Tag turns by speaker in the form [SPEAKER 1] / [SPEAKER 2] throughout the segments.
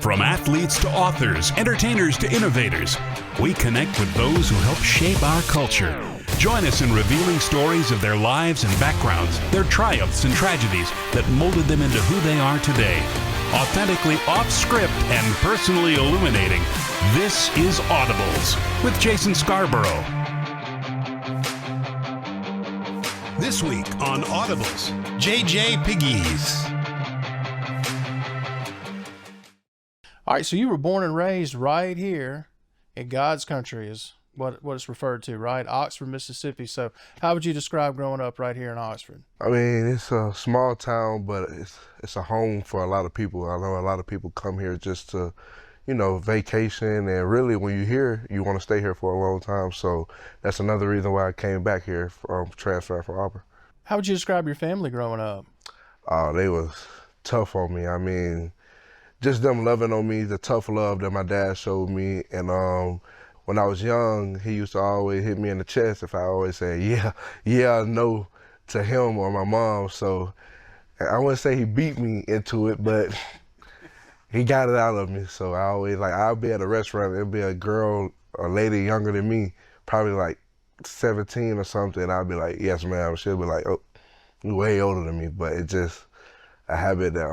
[SPEAKER 1] From athletes to authors, entertainers to innovators, we connect with those who help shape our culture. Join us in revealing stories of their lives and backgrounds, their triumphs and tragedies that molded them into who they are today. Authentically off-script and personally illuminating, this is Audibles with Jason Scarborough. This week on Audibles, JJ Pegues.
[SPEAKER 2] All right, so you were born and raised right here in God's country is what it's referred to, right? Oxford, Mississippi. So how would you describe growing up right here in Oxford?
[SPEAKER 3] I mean, it's a small town, but it's a home for a lot of people. I know a lot of people come here just to, vacation, and really when you're here, you want to stay here for a long time. So that's another reason why I came back here from transferring from Auburn.
[SPEAKER 2] How would you describe your family growing up?
[SPEAKER 3] They was tough on me. I mean, just them loving on me, the tough love that my dad showed me. And when I was young, he used to always hit me in the chest if I always say, yeah, no to him or my mom. So I wouldn't say he beat me into it, but he got it out of me. So I always, I'll be at a restaurant, there'll be a girl or lady younger than me, probably like 17 or something. I'll be like, yes, ma'am. She'll be like, oh, you're way older than me. But it's just a habit that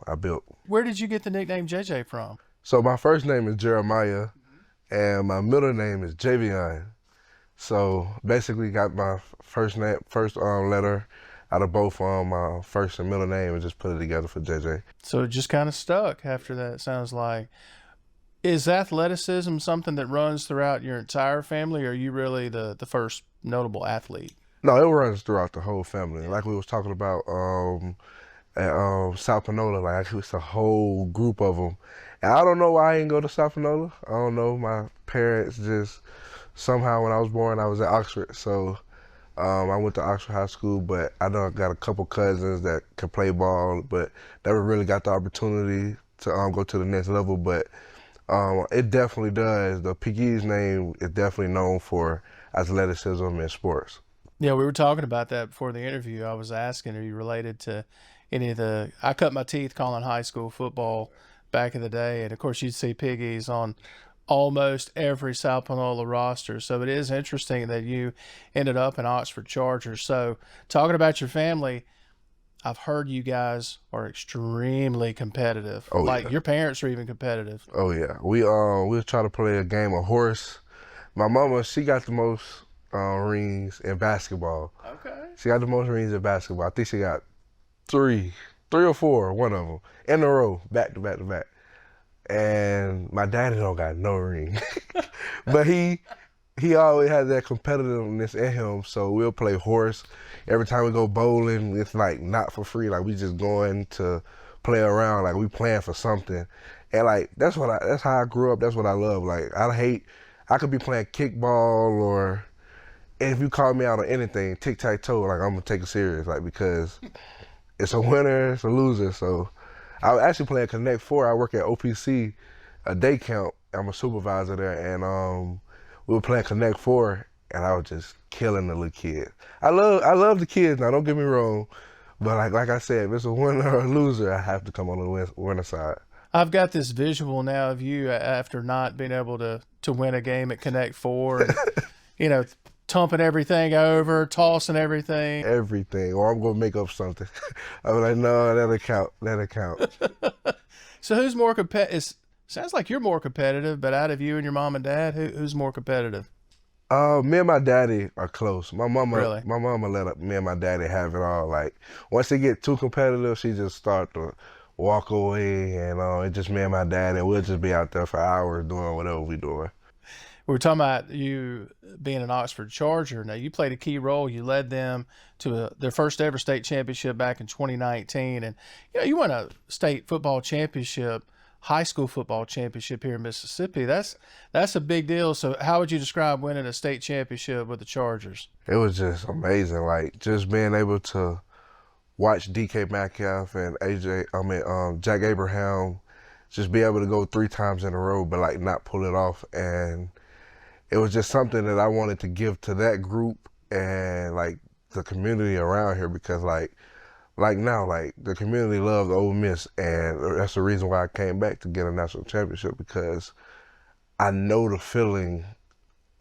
[SPEAKER 3] I built.
[SPEAKER 2] Where did you get the nickname JJ from?
[SPEAKER 3] So my first name is Jeremiah, and my middle name is Javion. So basically got my first letter out of both my first and middle name and just put it together for JJ.
[SPEAKER 2] So it just kind of stuck after that, it sounds like. Is athleticism something that runs throughout your entire family, or are you really the first notable athlete?
[SPEAKER 3] No, it runs throughout the whole family. Like we was talking about at South Panola, it's a whole group of them. And I don't know why I didn't go to South Panola. I don't know. My parents just, somehow when I was born, I was at Oxford. So I went to Oxford High School, but I know I got a couple cousins that can play ball, but never really got the opportunity to go to the next level. But it definitely does. The Pegues name is definitely known for athleticism and sports.
[SPEAKER 2] Yeah, we were talking about that before the interview. I was asking, are you related to any of I cut my teeth calling high school football back in the day, and of course you'd see Pegues on almost every South Panola roster. So it is interesting that you ended up in Oxford Chargers. So talking about your family, I've heard you guys are extremely competitive.
[SPEAKER 3] Oh, yeah.
[SPEAKER 2] Your parents are even competitive.
[SPEAKER 3] Oh yeah, we'll try to play a game of horse. My mama, she got the most rings in basketball.
[SPEAKER 2] Okay.
[SPEAKER 3] She got the most rings in basketball. I think she got three or four, one of them, in a row, back to back to back. And my daddy don't got no ring. But he always had that competitiveness in him, so we'll play horse. Every time we go bowling, it's not for free. We just going to play around, we playing for something. And that's how I grew up, that's what I love. I could be playing kickball, or if you call me out on anything, tic-tac-toe, I'm gonna take it serious, because it's a winner, it's a loser. So I actually play Connect 4. I work at OPC, a day camp. I'm a supervisor there, and we were playing Connect 4, and I was just killing the little kids. I love the kids now, don't get me wrong, but like I said, if it's a winner or a loser, I have to come on the winner side.
[SPEAKER 2] I've got this visual now of you after not being able to win a game at Connect 4, and, tumping everything over, tossing everything.
[SPEAKER 3] Everything, or I'm going to make up something. I'm like, no, that'll count.
[SPEAKER 2] So who's more competitive? Sounds like you're more competitive, but out of you and your mom and dad, who's more competitive?
[SPEAKER 3] Me and my daddy are close. My mama let me and my daddy have it all. Once they get too competitive, she just start to walk away, and it's just me and my daddy, and we'll just be out there for hours doing whatever we doing.
[SPEAKER 2] We were talking about you being an Oxford Charger. Now, you played a key role. You led them to their first ever state championship back in 2019. And, you won a state football championship, high school football championship here in Mississippi. That's a big deal. So how would you describe winning a state championship with the Chargers?
[SPEAKER 3] It was just amazing. Just being able to watch DK Metcalf and Jack Abraham just be able to go 3 times in a row, but not pull it off. And it was just something that I wanted to give to that group and the community around here, because like now, like the community loves Ole Miss, and that's the reason why I came back to get a national championship, because I know the feeling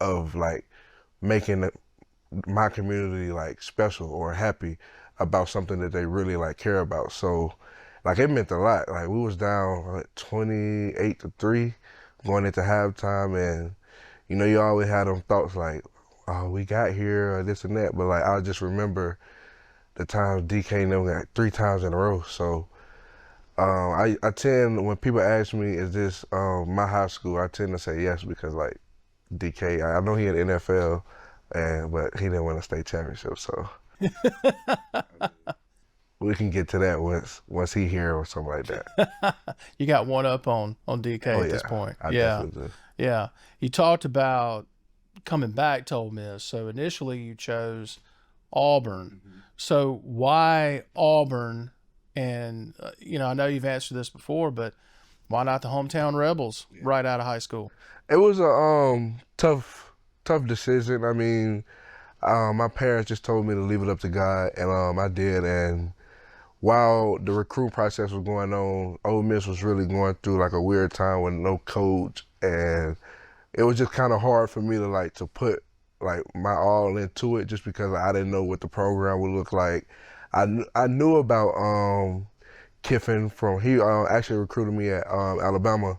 [SPEAKER 3] of like making my community like special or happy about something that they really like care about. So like it meant a lot. Like we was down like 28-3 going into halftime, and you know, you always had them thoughts like, oh, we got here or this and that. But like I just remember the times DK and them got 3 times in a row. So I tend, when people ask me, is this my high school, I tend to say yes, because like DK, I know he in the NFL, but he didn't win a state championship. So we can get to that once he here or something like that.
[SPEAKER 2] You got one up on DK at this point.
[SPEAKER 3] I definitely do.
[SPEAKER 2] Yeah. You talked about coming back to Ole Miss. So initially you chose Auburn. Mm-hmm. So why Auburn? And, I know you've answered this before, but why not the hometown Rebels right out of high school?
[SPEAKER 3] It was a tough decision. I mean, my parents just told me to leave it up to God, and I did. And while the recruiting process was going on, Ole Miss was really going through like a weird time with no coach, and it was just kind of hard for me to put like my all into it, just because I didn't know what the program would look like. I knew about Kiffin he actually recruited me at Alabama,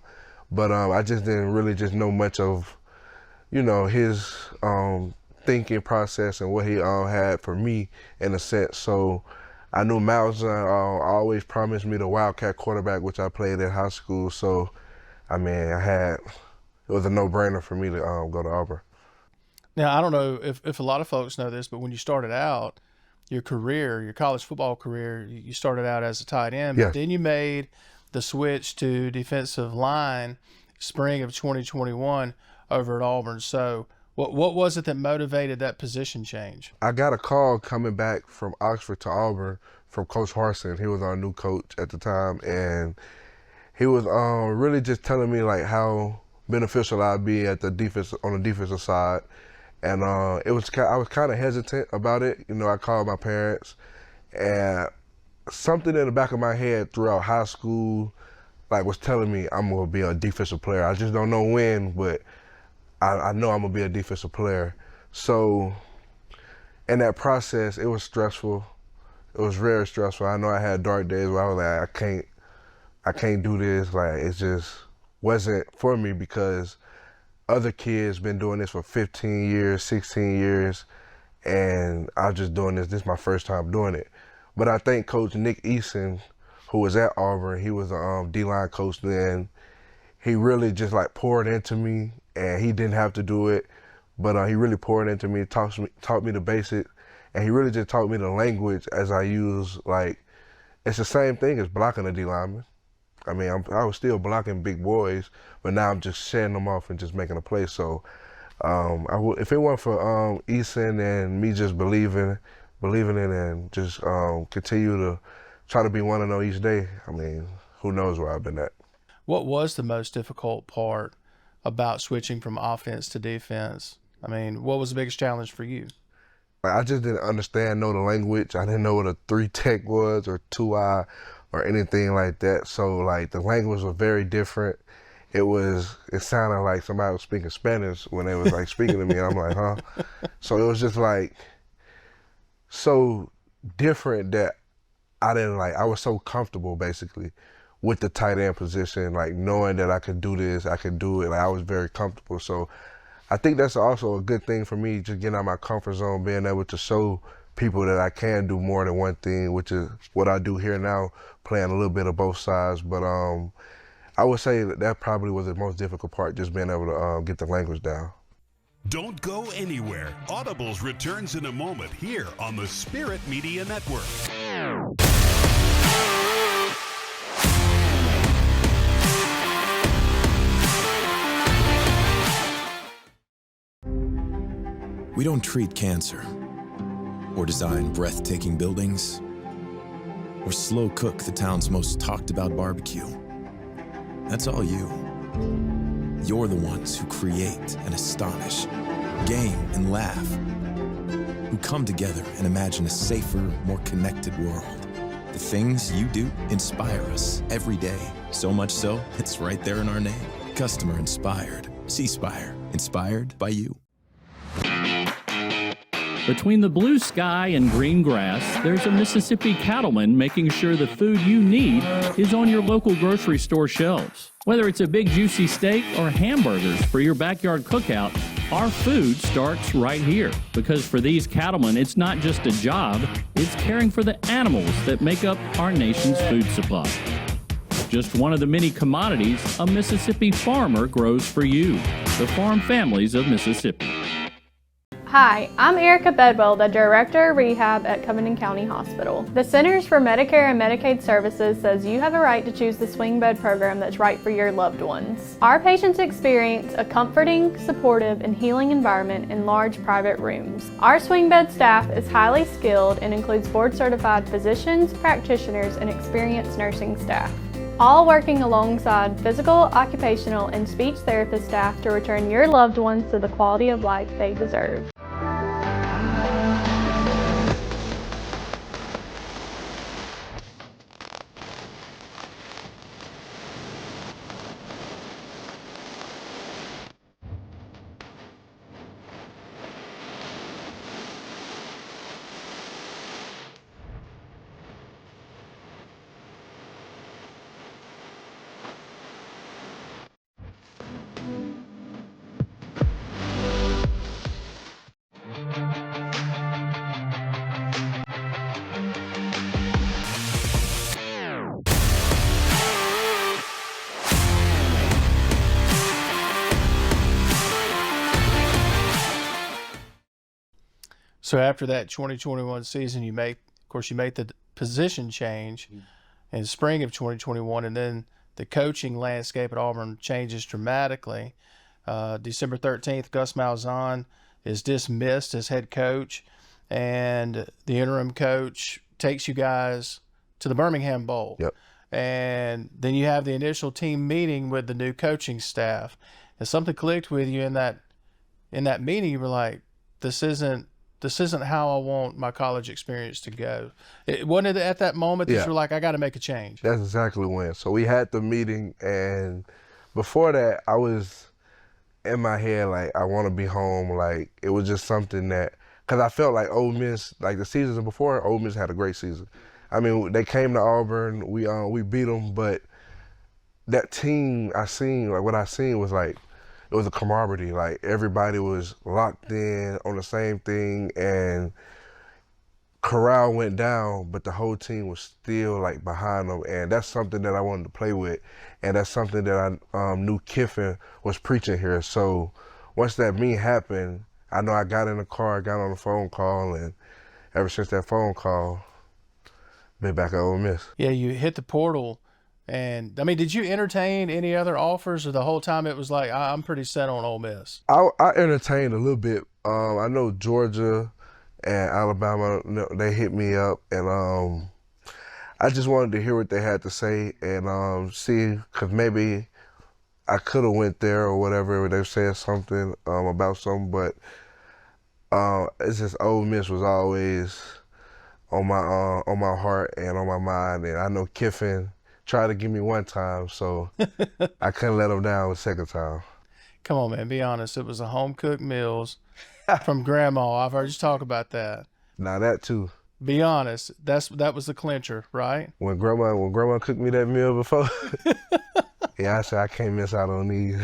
[SPEAKER 3] but I just didn't really just know much of, his thinking process and what he had for me in a sense. So I knew Malzahn always promised me the Wildcat quarterback, which I played in high school. So, I mean, it was a no-brainer for me to go to Auburn.
[SPEAKER 2] Now, I don't know if a lot of folks know this, but when you started out, your college football career, you started out as a tight end, but then you made the switch to defensive line spring of 2021 over at Auburn. So what was it that motivated that position change? I
[SPEAKER 3] got a call coming back from Oxford to Auburn from Coach Harsin. He was our new coach at the time, and he was really just telling me like how beneficial I'd be on the defensive side. And I was kind of hesitant about it. I called my parents, and something in the back of my head throughout high school was telling me I'm going to be a defensive player. I just don't know when, but I know I'm going to be a defensive player. So in that process, it was stressful. It was very stressful. I know I had dark days where I was like, I can't do this. Like, it just wasn't for me, because other kids been doing this for 15 years, 16 years, and I'm just doing this. This is my first time doing it. But I think Coach Nick Eason, who was at Auburn, he was a D-line coach then, he really just poured into me, and he didn't have to do it, but he really poured into me, taught me the basics, and he really just taught me the language as I use, it's the same thing as blocking a D-lineman. I mean, I was still blocking big boys, but now I'm just shedding them off and just making a play. So if it weren't for Eason and me just believing it and just continue to try to be 1-0 each day, I mean, who knows where I've been at.
[SPEAKER 2] What was the most difficult part about switching from offense to defense? I mean, what was the biggest challenge for you?
[SPEAKER 3] I just didn't know the language. I didn't know what a 3-tech was or 2-eye or anything like that. So the language was very different. It sounded like somebody was speaking Spanish when they was speaking to me, and I'm like, huh? So it was just so different that I was so comfortable basically with the tight end position, knowing that I could do this, I could do it. I was very comfortable. So I think that's also a good thing for me, just getting out of my comfort zone, being able to show people that I can do more than one thing, which is what I do here now, playing a little bit of both sides. But I would say that probably was the most difficult part, just being able to get the language down.
[SPEAKER 1] Don't go anywhere. Audibles returns in a moment here on the Spirit Media Network.
[SPEAKER 4] We don't treat cancer, or design breathtaking buildings, or slow cook the town's most talked about barbecue. That's all you. You're the ones who create and astonish, game and laugh, who come together and imagine a safer, more connected world. The things you do inspire us every day. So much so, it's right there in our name. Customer inspired. C Spire. Inspired by you.
[SPEAKER 5] Between the blue sky and green grass, there's a Mississippi cattleman making sure the food you need is on your local grocery store shelves. Whether it's a big juicy steak or hamburgers for your backyard cookout, our food starts right here. Because for these cattlemen, it's not just a job, it's caring for the animals that make up our nation's food supply. Just one of the many commodities a Mississippi farmer grows for you, the farm families of Mississippi.
[SPEAKER 6] Hi, I'm Erica Bedwell, the Director of Rehab at Covington County Hospital. The Centers for Medicare and Medicaid Services says you have a right to choose the swing bed program that's right for your loved ones. Our patients experience a comforting, supportive, and healing environment in large private rooms. Our swing bed staff is highly skilled and includes board-certified physicians, practitioners, and experienced nursing staff, all working alongside physical, occupational, and speech therapist staff to return your loved ones to the quality of life they deserve.
[SPEAKER 2] So after that 2021 season, you made the position change in spring of 2021, and then the coaching landscape at Auburn changes dramatically. December 13th, Gus Malzahn is dismissed as head coach, and the interim coach takes you guys to the Birmingham Bowl.
[SPEAKER 3] Yep.
[SPEAKER 2] And then you have the initial team meeting with the new coaching staff, and something clicked with you in that meeting. You were like, this isn't how I want my college experience to go. It wasn't at that moment that you were like, I got to make a change.
[SPEAKER 3] That's exactly when. So we had the meeting, and before that, I was in my head like, I want to be home. Like, it was just something that, because I felt like Ole Miss, like the seasons before, Ole Miss had a great season. I mean, they came to Auburn, we beat them, but that team what I seen was like, it was a camaraderie. Like, everybody was locked in on the same thing, and corral went down, but the whole team was still like behind them, and that's something that I wanted to play with, and that's something that I knew Kiffin was preaching here. So once that meeting happened, I know I got in the car, got on the phone call, and ever since that phone call, been back at Ole Miss.
[SPEAKER 2] Yeah, you hit the portal. And, I mean, did you entertain any other offers, or the whole time it was like, I'm pretty set on Ole Miss?
[SPEAKER 3] I entertained a little bit. I know Georgia and Alabama, they hit me up, and I just wanted to hear what they had to say and see, because maybe I could have went there or whatever. They said something about something, but it's just Ole Miss was always on my heart and on my mind, and I know Kiffin tried to give me one time, so I couldn't let him down the second time.
[SPEAKER 2] Come on, man, be honest. It was a home-cooked meals from Grandma. I've heard you talk about that.
[SPEAKER 3] Now that too.
[SPEAKER 2] Be honest. That was the clincher, right?
[SPEAKER 3] When Grandma cooked me that meal before, yeah, I said I can't miss out on these.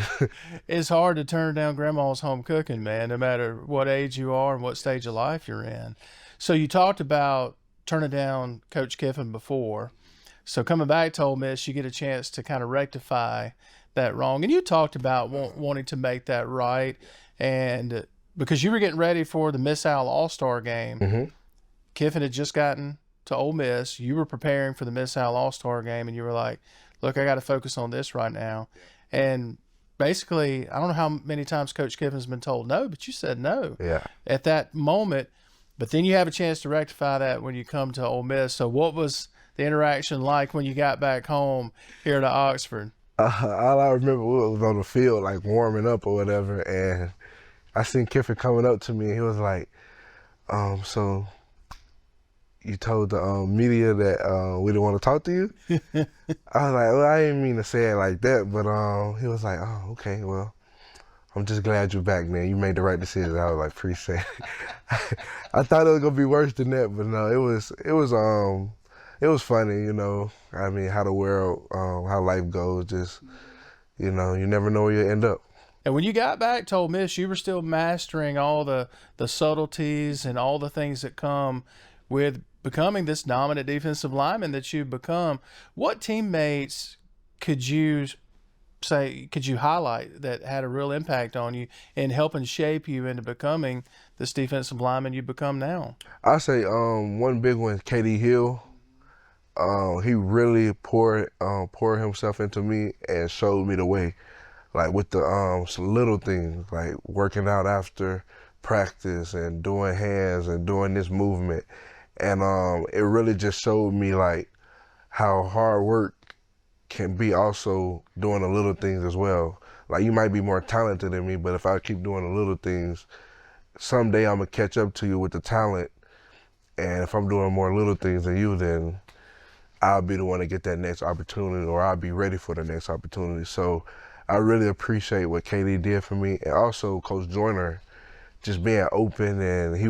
[SPEAKER 2] It's hard to turn down Grandma's home cooking, man, no matter what age you are and what stage of life you're in. So you talked about turning down Coach Kiffin before. So coming back to Ole Miss, you get a chance to kind of rectify that wrong. And you talked about wanting to make that right. And because you were getting ready for the Miss Al All-Star game,
[SPEAKER 3] Mm-hmm.
[SPEAKER 2] Kiffin had just gotten to Ole Miss. You were preparing for the Miss Al All-Star game, and you were like, look, I got to focus on this right now. And basically, I don't know how many times Coach Kiffin's been told no, but you said no at that moment. But then you have a chance to rectify that when you come to Ole Miss. So what was the interaction like when you got back home here to Oxford?
[SPEAKER 3] All I remember was on the field, like warming up or whatever, and I seen Kiffin coming up to me, and he was like, so you told the media that we didn't want to talk to you. I was like, well, I didn't mean to say it like that, but he was like, oh, okay, well, I'm just glad you're back, man. You made the right decision. I was like, appreciate it. I thought it was gonna be worse than that, but no, it was funny, you know. I mean, how the world, how life goes, just, you know, you never know where you end up.
[SPEAKER 2] And when you got back to Ole Miss, you were still mastering all the subtleties and all the things that come with becoming this dominant defensive lineman that you've become. What teammates could you highlight that had a real impact on you in helping shape you into becoming this defensive lineman you become now?
[SPEAKER 3] I say one big one, KD Hill. He really poured himself into me and showed me the way, like with the some little things, like working out after practice and doing hands and doing this movement, and it really just showed me like how hard work can be also doing the little things as well. Like you might be more talented than me, but if I keep doing the little things, someday I'm gonna catch up to you with the talent. And if I'm doing more little things than you, then I'll be the one to get that next opportunity, or I'll be ready for the next opportunity. So I really appreciate what KD did for me, and also Coach Joyner just being open. And he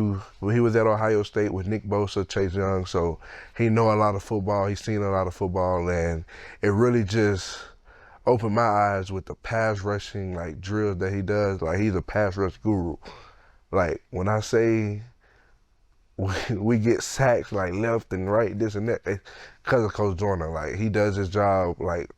[SPEAKER 3] was at Ohio State with Nick Bosa, Chase Young, so he know a lot of football. He's seen a lot of football, and it really just opened my eyes with the pass rushing like drills that he does. Like he's a pass rush guru. Like when I say we get sacks like left and right, this and that, because of Coach Joyner. Like he does his job like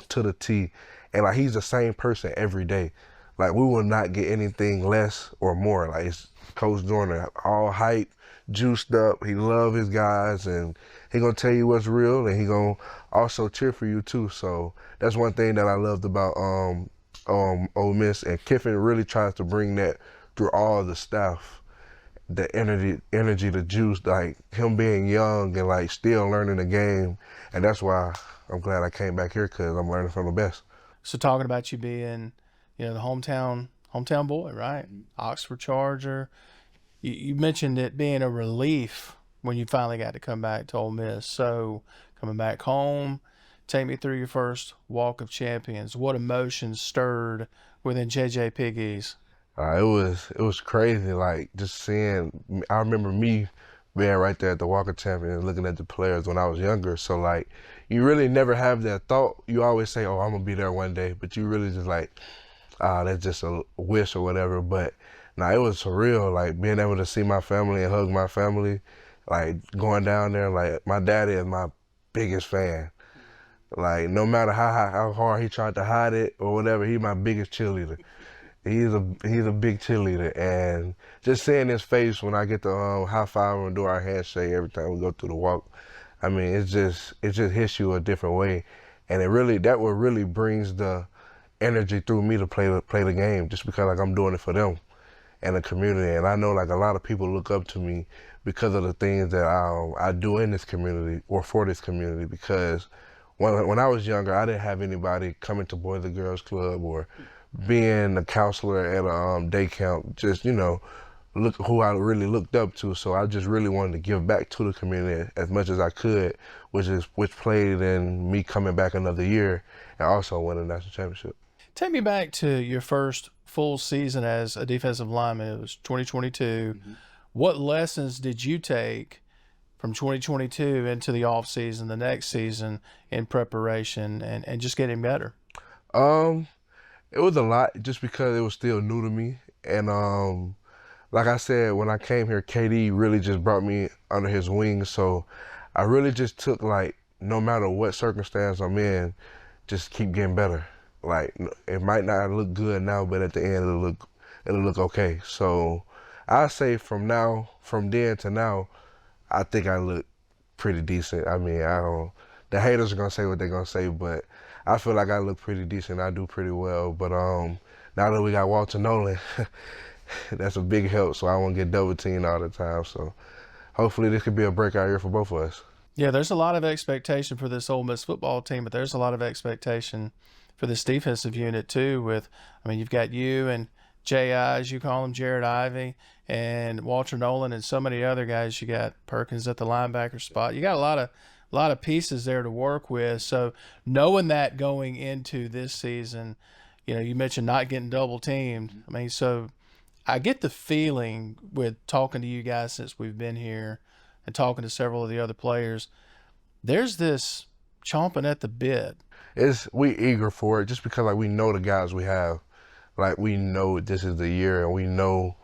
[SPEAKER 3] to the T, and like he's the same person every day. Like we will not get anything less or more. Like it's Coach Joyner, all hype, juiced up. He love his guys, and he gonna tell you what's real, and he gonna also cheer for you too. So that's one thing that I loved about Ole Miss, and Kiffin really tries to bring that through all the staff. The energy, the juice, like him being young and like still learning the game, and that's why I'm glad I came back here, because I'm learning from the best.
[SPEAKER 2] So talking about you being, you know, the hometown boy, right? Oxford Charger. You mentioned it being a relief when you finally got to come back to Ole Miss. So coming back home, take me through your first Walk of Champions. What emotions stirred within JJ Pegues?
[SPEAKER 3] It was crazy, like just seeing. I remember me being right there at the Walk of Champions, looking at the players when I was younger. So like, you really never have that thought. You always say, "Oh, I'm gonna be there one day," but you really just like, that's just a wish or whatever. But nah, it was surreal. Like being able to see my family and hug my family, like going down there. Like my daddy is my biggest fan. Like no matter how hard he tried to hide it or whatever, he's my biggest cheerleader. He's a big cheerleader, and just seeing his face when I get to high five him and do our handshake every time we go through the walk, I mean, it just hits you a different way, and that what really brings the energy through me to play the game, just because like I'm doing it for them and the community. And I know like a lot of people look up to me because of the things that I do in this community or for this community. Because when I was younger, I didn't have anybody coming to Boys and Girls Club or being a counselor at a day camp, just, you know, look who I really looked up to. So I just really wanted to give back to the community as much as I could, which played in me coming back another year and also winning a national championship.
[SPEAKER 2] Take me back to your first full season as a defensive lineman. It was 2022. Mm-hmm. What lessons did you take from 2022 into the off season, the next season, in preparation and just getting better?
[SPEAKER 3] It was a lot, just because it was still new to me. And like I said, when I came here, KD really just brought me under his wing. So I really just took, like, no matter what circumstance I'm in, just keep getting better. Like, it might not look good now, but at the end it'll look okay. So I say from then to now, I think I look pretty decent. I mean, the haters are gonna say what they're gonna say, but I feel like I look pretty decent. I do pretty well. But now that we got Walter Nolan, that's a big help. So I won't get double teamed all the time. So hopefully this could be a breakout year for both of us.
[SPEAKER 2] Yeah, there's a lot of expectation for this Ole Miss football team, but there's a lot of expectation for this defensive unit too. You've got you and J.I., as you call him, Jared Ivey, and Walter Nolan, and so many other guys. You got Perkins at the linebacker spot. You got a lot of pieces there to work with. So knowing that going into this season, you mentioned not getting double teamed. I mean, so I get the feeling with talking to you guys since we've been here and talking to several of the other players, there's this chomping at the bit.
[SPEAKER 3] We eager for it just because like we know the guys we have. Like we know this is the year, and we know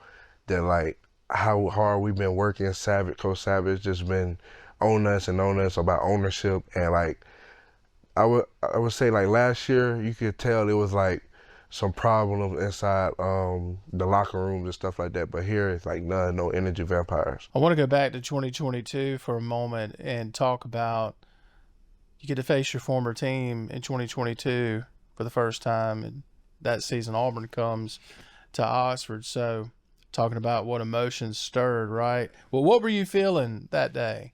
[SPEAKER 3] that like how hard we've been working. Coach Savage just been on us about ownership, and like I would say like last year you could tell it was like some problems inside the locker rooms and stuff like that. But here it's like no energy vampires.
[SPEAKER 2] I want to go back to 2022 for a moment and talk about you get to face your former team in 2022 for the first time, and that season Auburn comes to Oxford. So talking about what emotions stirred, right? Well, what were you feeling that day?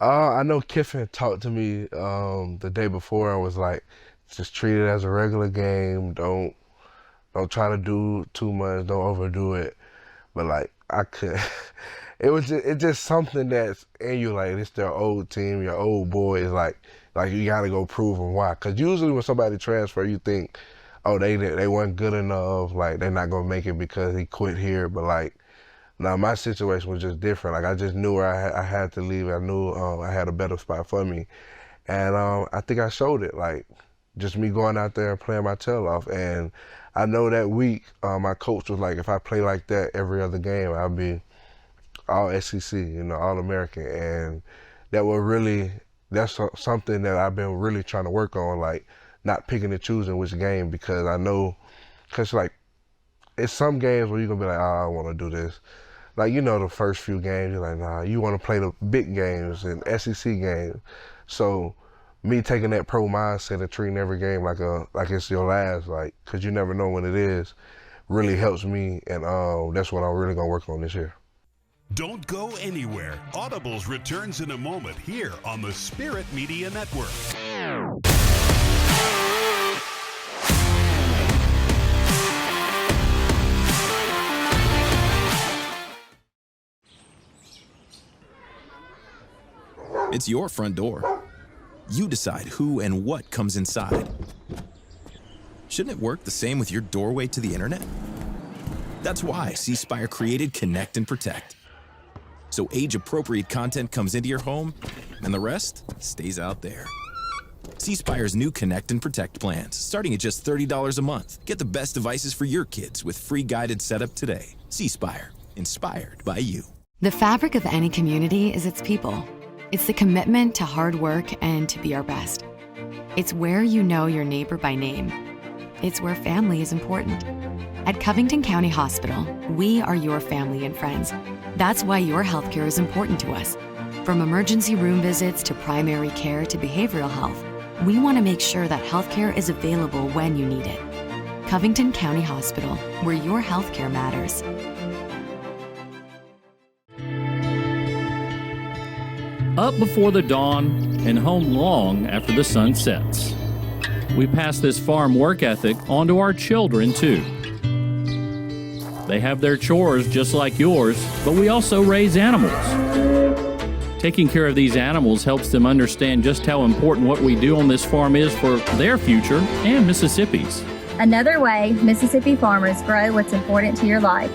[SPEAKER 3] I know Kiffin talked to me the day before and was like, just treat it as a regular game. Don't try to do too much. Don't overdo it. But like I could, it's just something that's in you. Like it's their old team, your old boys. Like you gotta go prove them why. Cause usually when somebody transfer, you think, oh they weren't good enough. Like they're not gonna make it because he quit here. But like now my situation was just different. Like I just knew where I had to leave. I knew I had a better spot for me, and I think I showed it. Like just me going out there and playing my tail off. And I know that week, my coach was like, if I play like that every other game, I'll be all SEC, all American. And that's something that I've been really trying to work on, like not picking and choosing which game, because I know, like, it's some games where you're going to be like, oh, I don't want to do this. Like, the first few games, you're like, nah, you want to play the big games and SEC games. So me taking that pro mindset and treating every game like it's your last, like, because you never know when it is, really helps me, and that's what I'm really going to work on this year.
[SPEAKER 1] Don't go anywhere. Audibles returns in a moment here on the Spirit Media Network.
[SPEAKER 4] It's your front door. You decide who and what comes inside. Shouldn't it work the same with your doorway to the internet? That's why C Spire created Connect and Protect. So age-appropriate content comes into your home, and the rest stays out there. C Spire's new Connect and Protect plans, starting at just $30 a month. Get the best devices for your kids with free guided setup today. C Spire, inspired by you.
[SPEAKER 7] The fabric of any community is its people. It's the commitment to hard work and to be our best. It's where you know your neighbor by name. It's where family is important. At Covington County Hospital, we are your family and friends. That's why your healthcare is important to us. From emergency room visits to primary care to behavioral health, we want to make sure that healthcare is available when you need it. Covington County Hospital, where your healthcare matters.
[SPEAKER 5] Up before the dawn and home long after the sun sets. We pass this farm work ethic on to our children, too. They have their chores just like yours, but we also raise animals. Taking care of these animals helps them understand just how important what we do on this farm is for their future and Mississippi's.
[SPEAKER 8] Another way Mississippi farmers grow what's important to your life,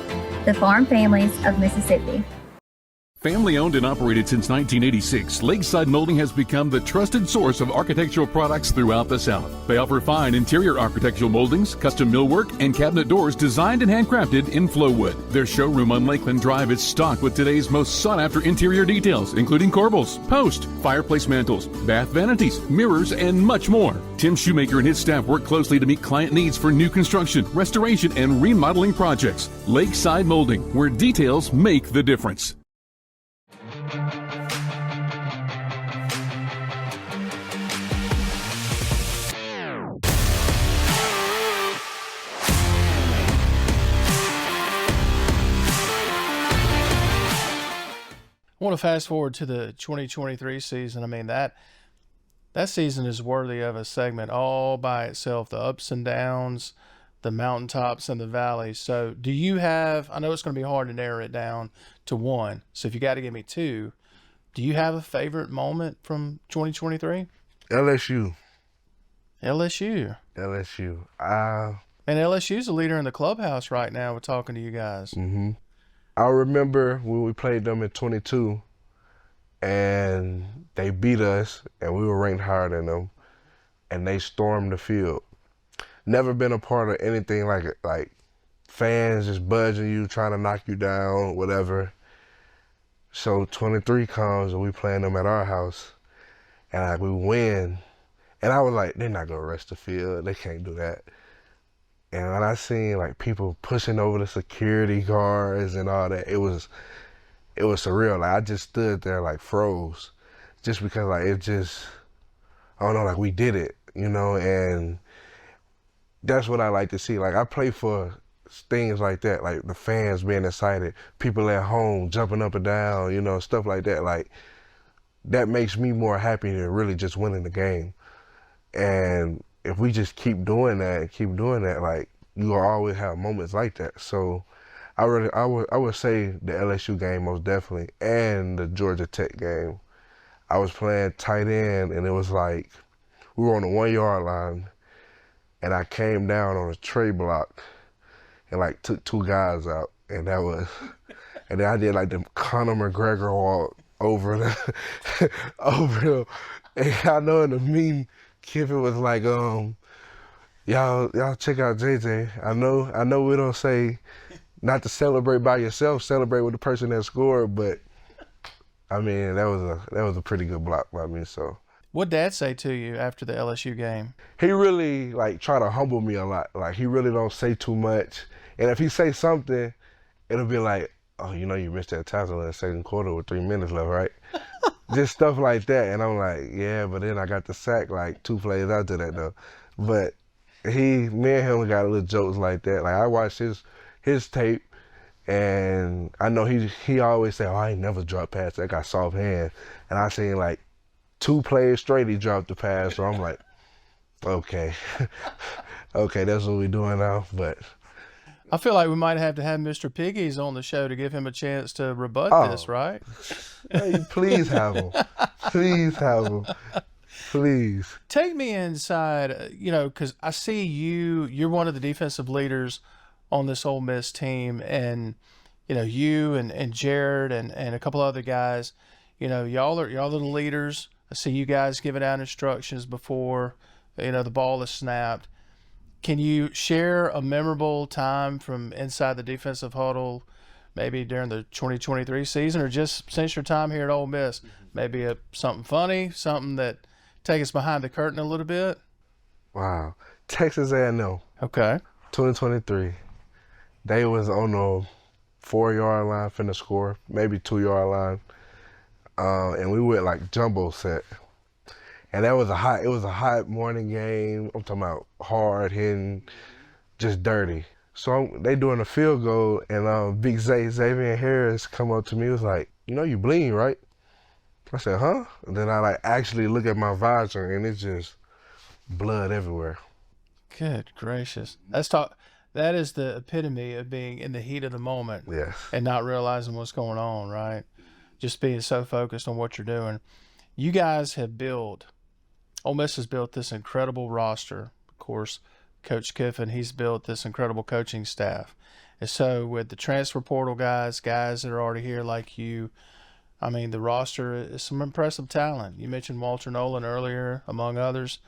[SPEAKER 8] the farm families of Mississippi.
[SPEAKER 9] Family owned and operated since 1986, Lakeside Molding has become the trusted source of architectural products throughout the South. They offer fine interior architectural moldings, custom millwork, and cabinet doors designed and handcrafted in Flowwood. Their showroom on Lakeland Drive is stocked with today's most sought-after interior details, including corbels, post, fireplace mantles, bath vanities, mirrors, and much more. Tim Shoemaker and his staff work closely to meet client needs for new construction, restoration, and remodeling projects. Lakeside Molding, where details make the difference.
[SPEAKER 2] I want to fast forward to the 2023 season. I mean, that season is worthy of a segment all by itself. The ups and downs, the mountaintops and the valleys. So do you have, I know it's going to be hard to narrow it down to one. So if you got to give me two, do you have a favorite moment from 2023?
[SPEAKER 3] LSU.
[SPEAKER 2] LSU.
[SPEAKER 3] LSU.
[SPEAKER 2] And LSU's a leader in the clubhouse right now. We're talking to you guys.
[SPEAKER 3] Mm-hmm. I remember when we played them in 22 and they beat us and we were ranked higher than them and they stormed the field. Never been a part of anything like fans just budging you, trying to knock you down, whatever. So 23 comes and we playing them at our house and we win. And I was like, they're not gonna rush the field. They can't do that. And when I seen like people pushing over the security guards and all that, it was surreal. Like I just stood there like froze, just because like it just, I don't know, like we did it, you know. And that's what I like to see. Like I play for things like that, like the fans being excited, people at home jumping up and down, you know, stuff like that. Like that makes me more happy than really just winning the game. And if we just keep doing that, like you will always have moments like that. So I would say the LSU game most definitely, and the Georgia Tech game. I was playing tight end and it was like we were on the 1 yard line and I came down on a tray block and like took two guys out, and that was, and then I did like the Conor McGregor walk over the over him. And I know in the meme Kiffin was like, y'all check out JJ. I know we don't say not to celebrate by yourself, celebrate with the person that scored, but I mean that was a pretty good block by me. So
[SPEAKER 2] what'd Dad say to you after the LSU game?
[SPEAKER 3] He really like try to humble me a lot. Like he really don't say too much. And if he say something, it'll be like, oh, you know you missed that tackle in the second quarter with 3 minutes left, right? Just stuff like that. And I'm like, yeah, but then I got the sack like 2 plays after that though. But me and him got little jokes like that. Like I watched his tape and I know he always say, oh, I ain't never dropped past that, got soft hands. And I seen like 2 plays straight he dropped the pass. So I'm like, okay. Okay, that's what we doing now. But
[SPEAKER 2] I feel like we might have to have Mr. Pegues on the show to give him a chance to rebut this, right?
[SPEAKER 3] Hey, please have him. Please have him. Please.
[SPEAKER 2] Take me inside, you know, because I see you're one of the defensive leaders on this Ole Miss team, and, you know, you and Jared and a couple other guys, you know, y'all are the leaders. I see you guys giving out instructions before, you know, the ball is snapped. Can you share a memorable time from inside the defensive huddle, maybe during the 2023 season, or just since your time here at Ole Miss? Maybe something funny, something that take us behind the curtain a little bit?
[SPEAKER 3] Wow. Texas A&M.
[SPEAKER 2] Okay.
[SPEAKER 3] 2023. They was on the 4 yard line finna score, maybe 2 yard line. And we went like jumbo set. And it was a hot morning game. I'm talking about hard hitting, just dirty. So they doing a field goal, and Big Xavier Harris come up to me, was like, you know you bleeding, right? I said, huh? And then I like actually look at my visor, and it's just blood everywhere.
[SPEAKER 2] Good gracious. That is the epitome of being in the heat of the moment.
[SPEAKER 3] Yes.
[SPEAKER 2] And not realizing what's going on, right? Just being so focused on what you're doing. You guys have Ole Miss has built this incredible roster. Of course, Coach Kiffin, he's built this incredible coaching staff. And so with the transfer portal guys that are already here like you, I mean, the roster is some impressive talent. You mentioned Walter Nolan earlier, among others.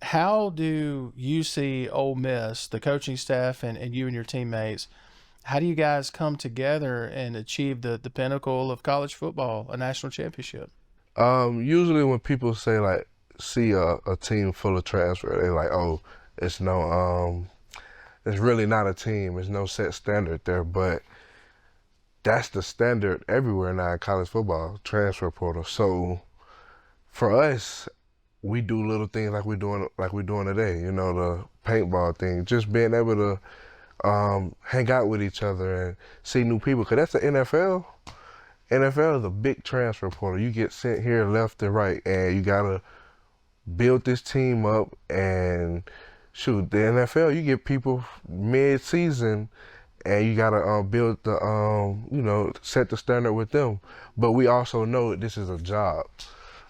[SPEAKER 2] How do you see Ole Miss, the coaching staff, and you and your teammates, how do you guys come together and achieve the pinnacle of college football, a national championship?
[SPEAKER 3] Usually when people say like, see a team full of transfer, they're like, oh, it's really not a team. There's no set standard there, but that's the standard everywhere now in college football, transfer portal. So for us, we do little things like we're doing today, you know, the paintball thing, just being able to hang out with each other and see new people, because that's the NFL. NFL is a big transfer portal. You get sent here left and right, and you gotta build this team up and shoot, the NFL, you get people mid-season and you gotta build the, set the standard with them. But we also know that this is a job.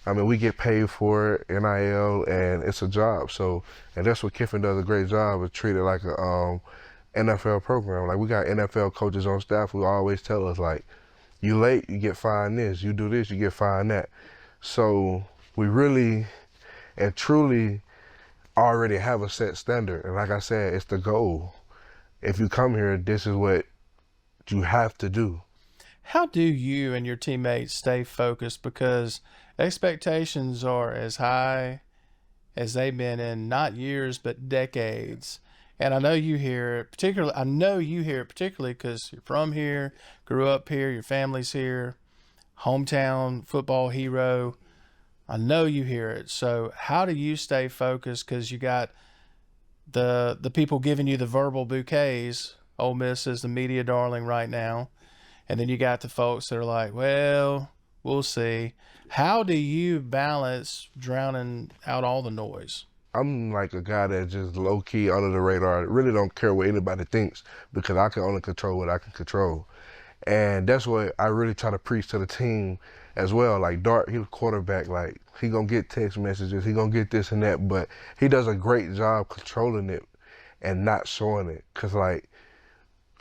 [SPEAKER 3] I mean, we get paid for it, NIL, and it's a job. So, and that's what Kiffin does a great job, is treat it like a NFL program. Like, we got NFL coaches on staff who always tell us, like, you late, you get fined this. You do this, you get fined that. So we really and truly already have a set standard. And like I said, it's the goal. If you come here, this is what you have to do.
[SPEAKER 2] How do you and your teammates stay focused? Because expectations are as high as they've been in not years, but decades. And I know you hear it particularly because you're from here, grew up here, your family's here, hometown football hero. I know you hear it. So how do you stay focused? Because you got the people giving you the verbal bouquets. Ole Miss is the media darling right now. And then you got the folks that are like, well, we'll see. How do you balance drowning out all the noise?
[SPEAKER 3] I'm like a guy that's just low-key, under the radar. I really don't care what anybody thinks, because I can only control what I can control. And that's what I really try to preach to the team as well. Like Dart, he's a quarterback. Like, he gonna get text messages, he gonna get this and that, but he does a great job controlling it and not showing it. Cause like,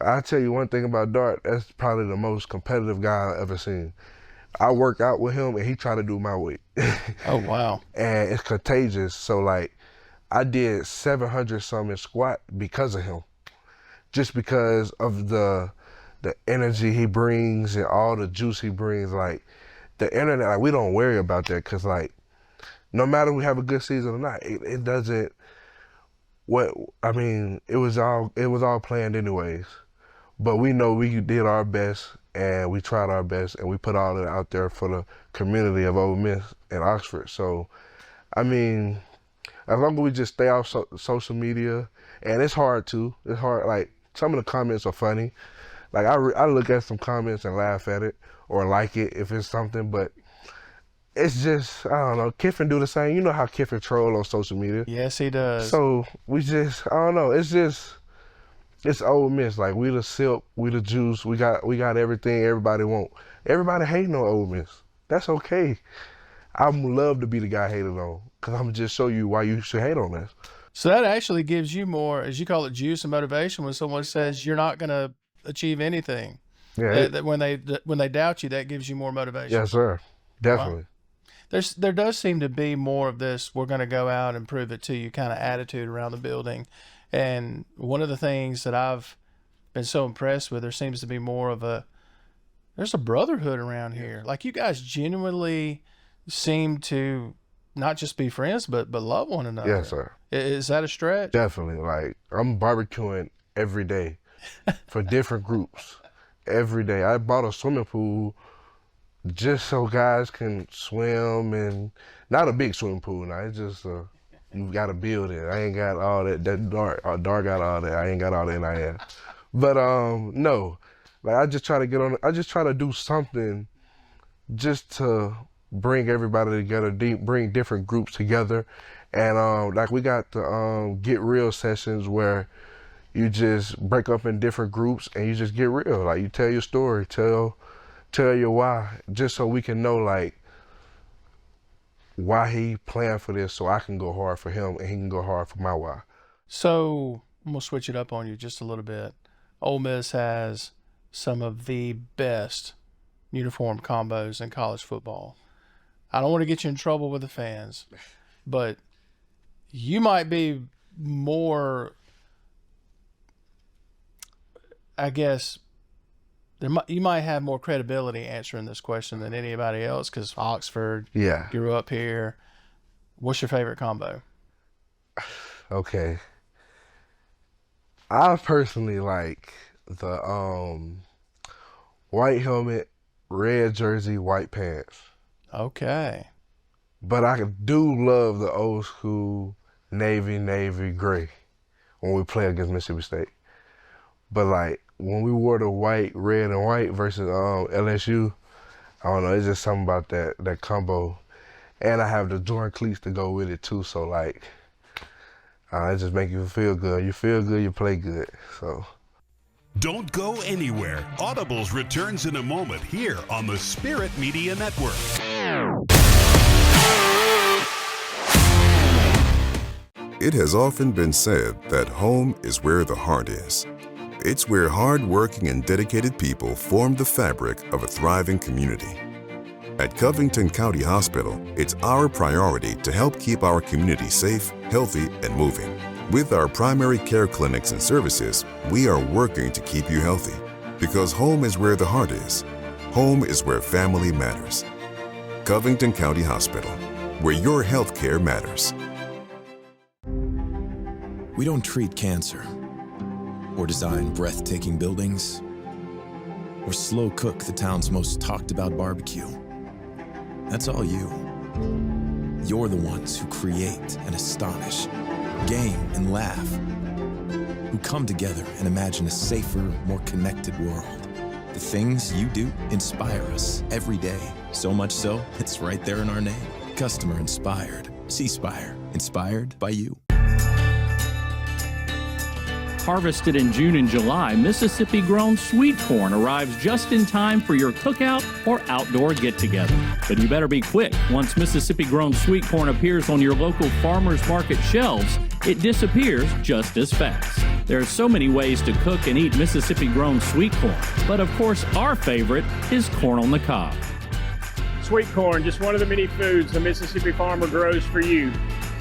[SPEAKER 3] I'll tell you one thing about Dart, that's probably the most competitive guy I've ever seen. I work out with him and he try to do my weight.
[SPEAKER 2] Oh, wow.
[SPEAKER 3] And it's contagious. So like, I did 700 something squat because of him. Just because of the energy he brings and all the juice he brings. Like, the internet, like, we don't worry about that, because like, no matter we have a good season or not, it doesn't, it was all planned anyways. But we know we did our best, and we tried our best, and we put all it out there for the community of Ole Miss and Oxford. So, I mean, as long as we just stay off social media, and it's hard too. It's hard. Like, some of the comments are funny. Like, I look at some comments and laugh at it or like it if it's something, but it's just, I don't know. Kiffin do the same. You know how Kiffin troll on social media.
[SPEAKER 2] Yes, he does.
[SPEAKER 3] So we just, I don't know. It's Ole Miss. Like, we the silk, we the juice. We got everything everybody want. Everybody hating on Ole Miss. That's okay. I would love to be the guy hated on, because I'm gonna just show you why you should hate on us.
[SPEAKER 2] So that actually gives you more, as you call it, juice and motivation when someone says you're not gonna achieve anything.
[SPEAKER 3] Yeah.
[SPEAKER 2] That when they doubt you, that gives you more motivation.
[SPEAKER 3] Yes, sir. Definitely.
[SPEAKER 2] Wow. There does seem to be more of this, we're going to go out and prove it to you kind of attitude around the building. And one of the things that I've been so impressed with, there seems to be more of there's a brotherhood around here. Like, you guys genuinely seem to not just be friends, but love one another.
[SPEAKER 3] Yes, sir.
[SPEAKER 2] Is that a stretch?
[SPEAKER 3] Definitely. Like, I'm barbecuing every day for different groups. Every day. I bought a swimming pool just so guys can swim, and not a big swimming pool now. It's just you got to build it. I ain't got all that Dart got all that. I ain't got all that NIL. But no, like, I just try to get on. I just try to do something just to bring everybody together, bring different groups together, and like, we got the Get Real sessions where you just break up in different groups and you just get real. Like, you tell your story, tell your why, just so we can know, like, why he planned for this, so I can go hard for him and he can go hard for my why.
[SPEAKER 2] So I'm going to switch it up on you just a little bit. Ole Miss has some of the best uniform combos in college football. I don't want to get you in trouble with the fans, but you might be more, I guess, you might have more credibility answering this question than anybody else, because Oxford, grew up here. What's your favorite combo?
[SPEAKER 3] Okay. I personally like the white helmet, red jersey, white pants.
[SPEAKER 2] Okay.
[SPEAKER 3] But I do love the old school navy, gray when we play against Mississippi State. But like, when we wore the white, red, and white versus LSU, I don't know, it's just something about that combo. And I have the Jordan cleats to go with it too, so like, It just make you feel good. You feel good, you play good. So.
[SPEAKER 1] Don't go anywhere. Audibles returns in a moment here on the Spirit Media Network.
[SPEAKER 10] It has often been said that home is where the heart is. It's where hard-working and dedicated people form the fabric of a thriving community. At Covington County Hospital, it's our priority to help keep our community safe, healthy, and moving. With our primary care clinics and services, we are working to keep you healthy. Because home is where the heart is. Home is where family matters. Covington County Hospital, where your health care matters.
[SPEAKER 4] We don't treat cancer, or design breathtaking buildings, or slow cook the town's most talked about barbecue. That's all you. You're the ones who create and astonish, game and laugh, who come together and imagine a safer, more connected world. The things you do inspire us every day. So much so, it's right there in our name. Customer inspired. C Spire. Inspired by you.
[SPEAKER 5] Harvested in June and July, Mississippi-grown sweet corn arrives just in time for your cookout or outdoor get-together. But you better be quick. Once Mississippi-grown sweet corn appears on your local farmers market shelves, it disappears just as fast. There are so many ways to cook and eat Mississippi-grown sweet corn, but of course our favorite is corn on the cob.
[SPEAKER 11] Sweet corn, just one of the many foods a Mississippi farmer grows for you.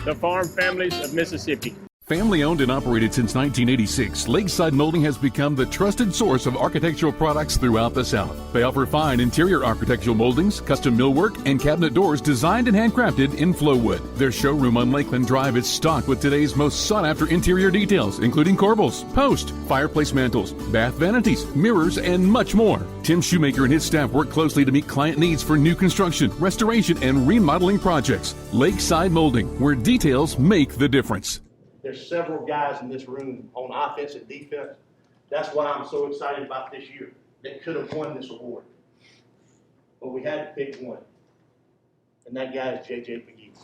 [SPEAKER 11] The farm families of Mississippi.
[SPEAKER 9] Family owned and operated since 1986, Lakeside Molding has become the trusted source of architectural products throughout the South. They offer fine interior architectural moldings, custom millwork, and cabinet doors designed and handcrafted in Flowwood. Their showroom on Lakeland Drive is stocked with today's most sought-after interior details, including corbels, post, fireplace mantles, bath vanities, mirrors, and much more. Tim Shoemaker and his staff work closely to meet client needs for new construction, restoration, and remodeling projects. Lakeside Molding, where details make the difference.
[SPEAKER 12] There's several guys in this room on offense and defense. That's why I'm so excited about this year. They could have won this award. But we had to pick one. And that guy is JJ Pegues.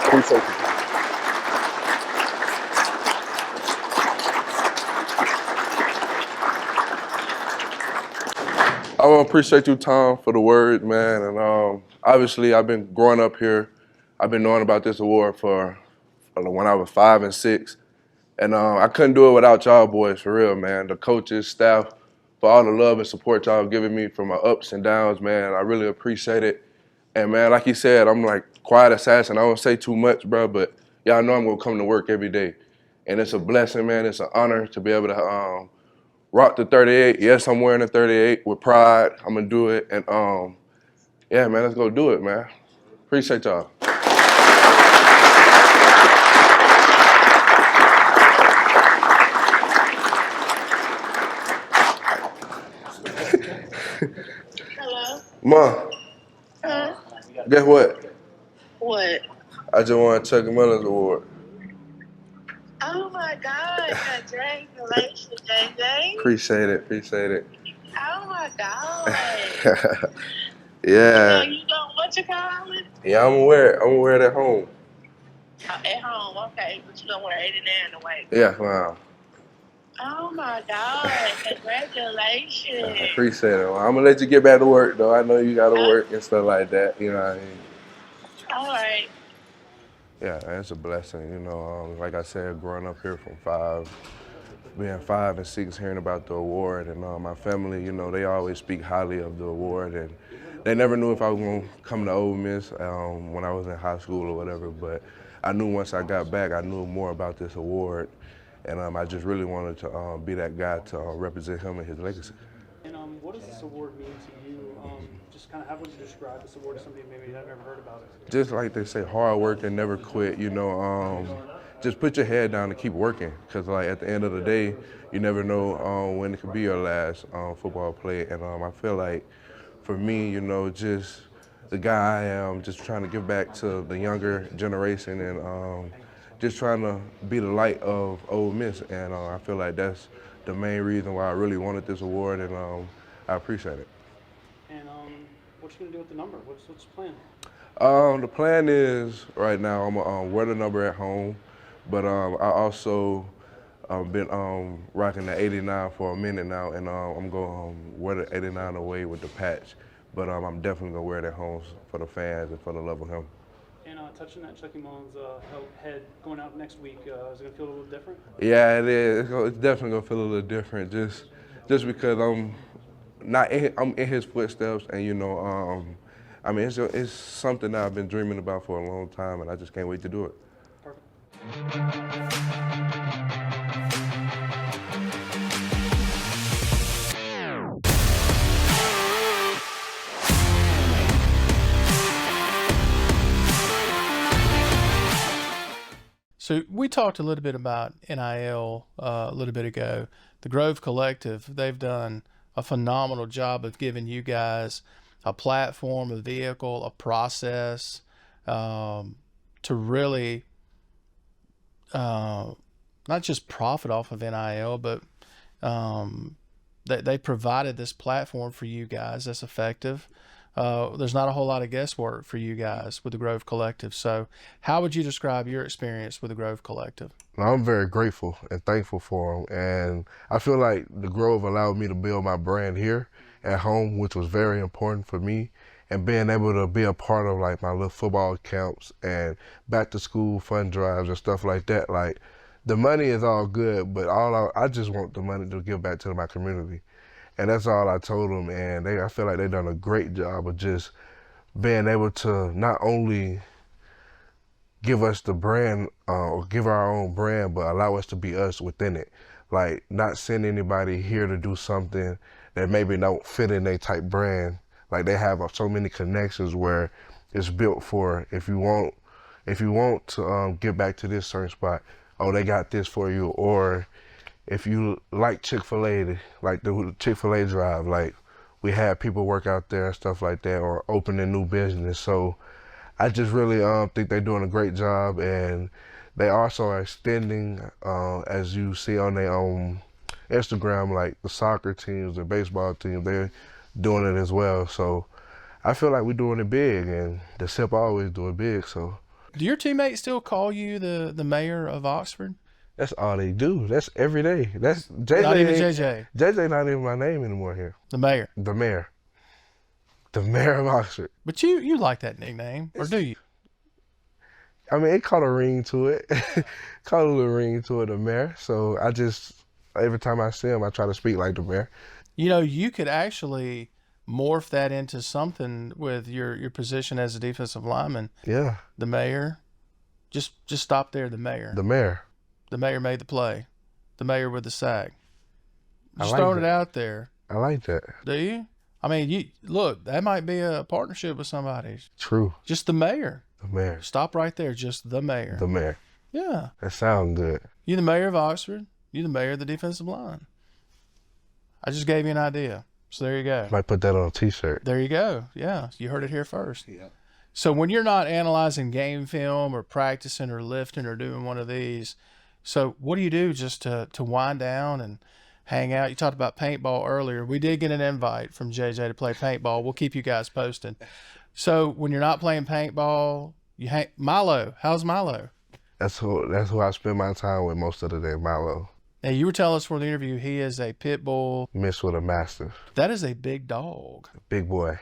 [SPEAKER 3] Appreciate you. I want to appreciate you, Tom, for the word, man. And obviously, I've been growing up here. I've been knowing about this award for when I was 5 and 6. And I couldn't do it without y'all boys, for real, man. The coaches, staff, for all the love and support y'all have given me for my ups and downs, man. I really appreciate it. And, man, like you said, I'm like quiet assassin. I don't say too much, bro, but y'all know I'm going to come to work every day. And it's a blessing, man. It's an honor to be able to rock the 38. Yes, I'm wearing the 38 with pride. I'm going to do it. And, yeah, man, let's go do it, man. Appreciate y'all.
[SPEAKER 13] Hello?
[SPEAKER 3] Mom.
[SPEAKER 13] Huh?
[SPEAKER 3] Guess what?
[SPEAKER 13] What?
[SPEAKER 3] I just won Chuck Miller's award.
[SPEAKER 13] Oh my God! Congratulations, JJ.
[SPEAKER 3] Appreciate it.
[SPEAKER 13] Oh my God.
[SPEAKER 3] Yeah.
[SPEAKER 13] So you don't what you call it?
[SPEAKER 3] Yeah, I'm aware. I'm aware at home.
[SPEAKER 13] Oh, at home, okay, but you don't wear 89 away.
[SPEAKER 3] Yeah, wow.
[SPEAKER 13] Oh my God! Congratulations.
[SPEAKER 3] Appreciate it. Well, I'm gonna let you get back to work, though. I know you gotta work and stuff like that. You know what I mean?
[SPEAKER 13] All right.
[SPEAKER 3] Yeah, it's a blessing. You know, like I said, growing up here from being 5 and 6, hearing about the award, and my family, you know, they always speak highly of the award, and they never knew if I was gonna come to Ole Miss when I was in high school or whatever. But I knew once I got back, I knew more about this award, and I just really wanted to be that guy to represent him and his legacy.
[SPEAKER 14] And what does this award mean to you? Just kind of how would you describe this award to somebody maybe that never heard about it?
[SPEAKER 3] Just like they say, hard work and never quit. You know, just put your head down and keep working, because like at the end of the day, you never know when it could be your last football play. And I feel like for me, you know, just the guy I am, just trying to give back to the younger generation and just trying to be the light of Ole Miss. And I feel like that's the main reason why I really wanted this award, and I appreciate it.
[SPEAKER 14] And what you gonna do with the number? What's the plan?
[SPEAKER 3] The plan is right now I'm gonna wear the number at home, but I also been rocking the 89 for a minute now, and I'm gonna wear the 89 away with the patch. But I'm definitely gonna wear it at home for the fans and for the love of him.
[SPEAKER 14] And touching that Chucky Mullins head going out next week, is it gonna feel a little different?
[SPEAKER 3] Yeah, it is. It's definitely gonna feel a little different, just because I'm in his footsteps, and you know, I mean, it's something that I've been dreaming about for a long time, and I just can't wait to do it.
[SPEAKER 2] So we talked a little bit about NIL a little bit ago. The Grove Collective, they've done a phenomenal job of giving you guys a platform, a vehicle, a process to really not just profit off of NIL, but they provided this platform for you guys that's effective. There's not a whole lot of guesswork for you guys with the Grove Collective. So how would you describe your experience with the Grove Collective?
[SPEAKER 3] I'm very grateful and thankful for them. And I feel like the Grove allowed me to build my brand here at home, which was very important for me. And being able to be a part of like my little football camps and back to school fund drives and stuff like that. Like the money is all good, but I just want the money to give back to my community. And that's all I told them, and I feel like they've done a great job of just being able to not only give us the brand or give our own brand, but allow us to be us within it. Like not send anybody here to do something that maybe don't fit in their type brand. Like they have so many connections where it's built for if you want to get back to this certain spot, oh, they got this for you. Or if you like Chick-fil-A, like the Chick-fil-A drive, like we had people work out there and stuff like that, or open a new business. So I just really think they're doing a great job, and they also are extending, as you see on their Instagram, like the soccer teams, the baseball teams, they're doing it as well. So I feel like we're doing it big, and the SIP always do it big. So
[SPEAKER 2] do your teammates still call you the mayor of Oxford?
[SPEAKER 3] That's all they do. That's every day. That's JJ.
[SPEAKER 2] Not even JJ.
[SPEAKER 3] JJ not even my name anymore here.
[SPEAKER 2] The mayor.
[SPEAKER 3] The mayor. The mayor of Oxford.
[SPEAKER 2] But you like that nickname, or do you?
[SPEAKER 3] I mean, it caught a ring to it. Caught a little ring to it, the mayor. So I just, every time I see him, I try to speak like the mayor.
[SPEAKER 2] You know, you could actually morph that into something with your position as a defensive lineman.
[SPEAKER 3] Yeah.
[SPEAKER 2] The mayor. Just stop there, the mayor.
[SPEAKER 3] The mayor.
[SPEAKER 2] The mayor made the play. The mayor with the sack. Just
[SPEAKER 3] like
[SPEAKER 2] throwing
[SPEAKER 3] that.
[SPEAKER 2] it out there.
[SPEAKER 3] I like that.
[SPEAKER 2] Do you? I mean, look, that might be a partnership with somebody.
[SPEAKER 3] True.
[SPEAKER 2] Just the mayor.
[SPEAKER 3] The mayor.
[SPEAKER 2] Stop right there. Just the mayor.
[SPEAKER 3] The mayor.
[SPEAKER 2] Yeah.
[SPEAKER 3] That sounds good.
[SPEAKER 2] You the mayor of Oxford. You the mayor of the defensive line. I just gave you an idea. So there you go.
[SPEAKER 3] Might put that on a t-shirt.
[SPEAKER 2] There you go. Yeah. You heard it here first.
[SPEAKER 3] Yeah.
[SPEAKER 2] So when you're not analyzing game film or practicing or lifting or doing one of these, so what do you do just to wind down and hang out? You talked about paintball earlier. We did get an invite from JJ to play paintball. We'll keep you guys posted. So when you're not playing paintball, you hang Milo. How's Milo?
[SPEAKER 3] That's who I spend my time with most of the day, Milo.
[SPEAKER 2] Now you were telling us for the interview he is a pit bull
[SPEAKER 3] mixed with a mastiff.
[SPEAKER 2] That is a big dog.
[SPEAKER 3] Big boy.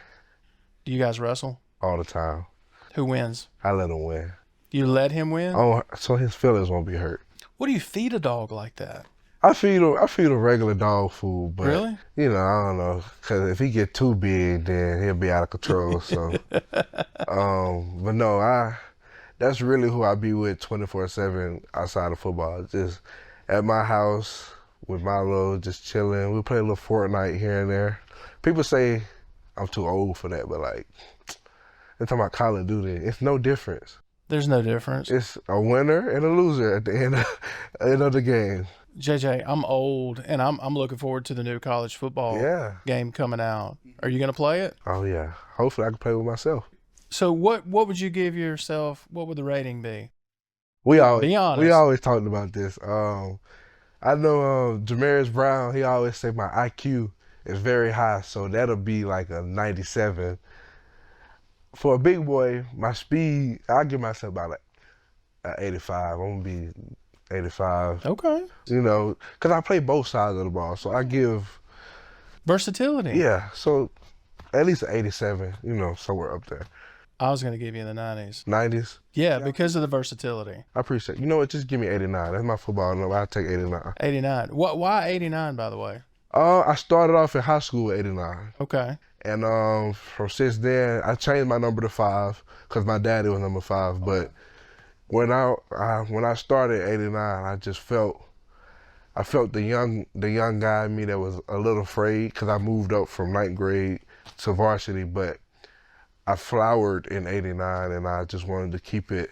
[SPEAKER 2] Do you guys wrestle?
[SPEAKER 3] All the time.
[SPEAKER 2] Who wins?
[SPEAKER 3] I let him win.
[SPEAKER 2] You let him win?
[SPEAKER 3] Oh, so his feelings won't be hurt.
[SPEAKER 2] What do you feed a dog like that?
[SPEAKER 3] I feed him regular dog food, but
[SPEAKER 2] really?
[SPEAKER 3] You know, I don't know, because if he get too big, then he'll be out of control. So, but no, that's really who I be with 24/7 outside of football. Just at my house with Milo, just chilling. We play a little Fortnite here and there. People say I'm too old for that, but like, they're talking about Call of Duty. It's no difference.
[SPEAKER 2] There's no difference.
[SPEAKER 3] It's a winner and a loser at the end of the game.
[SPEAKER 2] JJ, I'm old, and I'm looking forward to the new college football game coming out. Are you going to play it?
[SPEAKER 3] Oh, yeah. Hopefully I can play with myself.
[SPEAKER 2] So what would you give yourself? What would the rating be?
[SPEAKER 3] Be honest.
[SPEAKER 2] We
[SPEAKER 3] always talked about this. I know Jamarius Brown, he always say my IQ is very high, so that'll be like a 97. for a big boy, my speed, I give myself about like 85. I'm gonna be 85.
[SPEAKER 2] Okay.
[SPEAKER 3] You know, because I play both sides of the ball, so I give
[SPEAKER 2] versatility.
[SPEAKER 3] Yeah, so at least an 87. You know, somewhere up there.
[SPEAKER 2] I was gonna give you in the 90s.
[SPEAKER 3] 90s.
[SPEAKER 2] Yeah, because of the versatility.
[SPEAKER 3] I appreciate it. You know what? Just give me 89. That's my football number. I'll take 89.
[SPEAKER 2] 89. Why 89, by the way?
[SPEAKER 3] I started off in high school with 89.
[SPEAKER 2] Okay.
[SPEAKER 3] And from since then, I changed my number to 5 because my daddy was number 5. But when I started 89, I just felt the young guy in me that was a little afraid because I moved up from 9th grade to varsity, but I flowered in 89 and I just wanted to keep it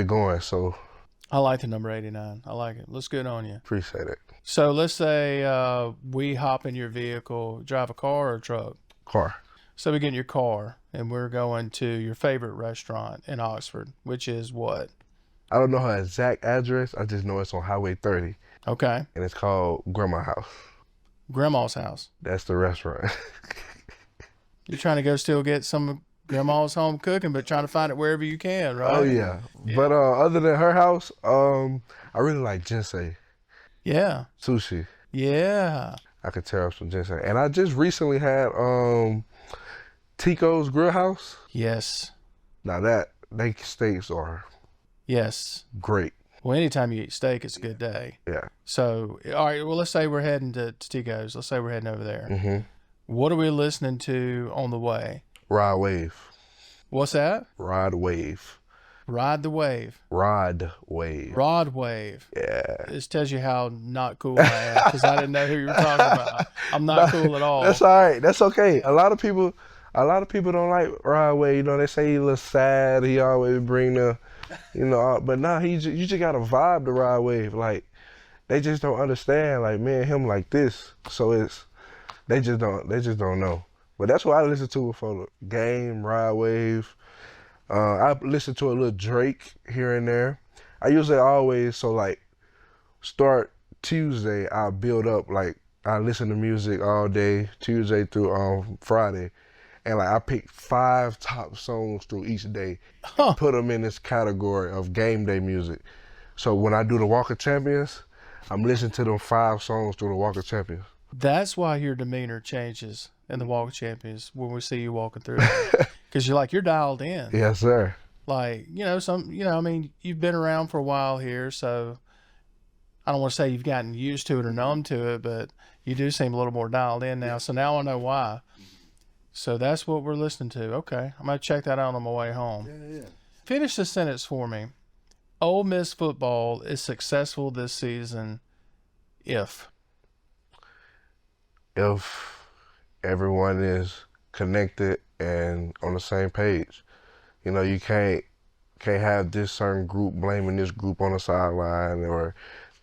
[SPEAKER 3] going. So
[SPEAKER 2] I like the number 89. I like it. Looks good on you.
[SPEAKER 3] Appreciate it.
[SPEAKER 2] So let's say we hop in your vehicle, drive a car or a truck?
[SPEAKER 3] Car.
[SPEAKER 2] So we get in your car and we're going to your favorite restaurant in Oxford, which is what?
[SPEAKER 3] I don't know her exact address. I just know it's on Highway 30.
[SPEAKER 2] Okay.
[SPEAKER 3] And it's called Grandma's House.
[SPEAKER 2] Grandma's House.
[SPEAKER 3] That's the restaurant.
[SPEAKER 2] You're trying to go still get some grandma's home cooking, but trying to find it wherever you can, right?
[SPEAKER 3] Oh yeah. But other than her house, I really like ginseng.
[SPEAKER 2] Yeah.
[SPEAKER 3] Sushi.
[SPEAKER 2] Yeah.
[SPEAKER 3] I could tear up some ginseng. And I just recently had Tico's Grill House.
[SPEAKER 2] Yes.
[SPEAKER 3] Now they steaks are great.
[SPEAKER 2] Well, anytime you eat steak, it's a good day.
[SPEAKER 3] Yeah.
[SPEAKER 2] So, all right, well, let's say we're heading to Tico's. Let's say we're heading over there.
[SPEAKER 3] Mm-hmm.
[SPEAKER 2] What are we listening to on the way?
[SPEAKER 3] Ride Wave.
[SPEAKER 2] What's that?
[SPEAKER 3] Ride Wave.
[SPEAKER 2] Ride the Wave.
[SPEAKER 3] Rod Wave.
[SPEAKER 2] Rod Wave.
[SPEAKER 3] Yeah.
[SPEAKER 2] This tells you how not cool I am because I didn't know who you were talking about. I'm not cool at all.
[SPEAKER 3] That's all right. That's okay. A lot of people don't like Rod Wave. You know, they say he looks sad. He always bring the, but nah, you just got to vibe the Rod Wave. Like, they just don't understand. Like, me and him like this. So they just don't know. But that's what I listen to before the game, Rod Wave. I listen to a little Drake here and there. I usually always, start Tuesday, I'll build up, I listen to music all day, Tuesday through Friday. And I pick 5 top songs through each day, put them in this category of game day music. So when I do the Walk of Champions, I'm listening to them 5 songs through the Walk of Champions.
[SPEAKER 2] That's why your demeanor changes in the Walk of Champions when we see you walking through. Because you're dialed in.
[SPEAKER 3] Yes, sir.
[SPEAKER 2] You've been around for a while here, so I don't want to say you've gotten used to it or numb to it, but you do seem a little more dialed in now. So now I know why. So that's what we're listening to. Okay. I'm going to check that out on my way home.
[SPEAKER 15] Yeah.
[SPEAKER 2] Finish the sentence for me. Ole Miss football is successful this season if
[SPEAKER 3] everyone is connected and on the same page. You can't have this certain group blaming this group on the sideline, or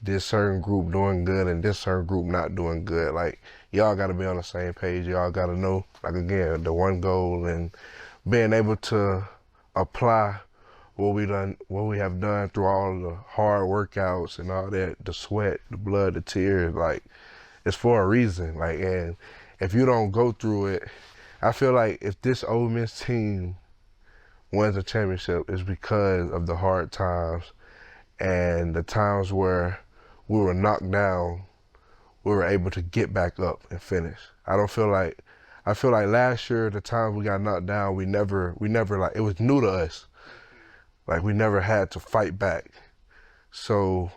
[SPEAKER 3] this certain group doing good and this certain group not doing good. Like, y'all got to be on the same page. Y'all got to know, again, the one goal, and being able to apply what we have done through all of the hard workouts and all that, the sweat, the blood, the tears, it's for a reason. And if you don't go through it, I feel like if this Ole Miss team wins a championship, it's because of the hard times and the times where we were knocked down, we were able to get back up and finish. I feel like last year, the times we got knocked down, we never it was new to us. We never had to fight back. So,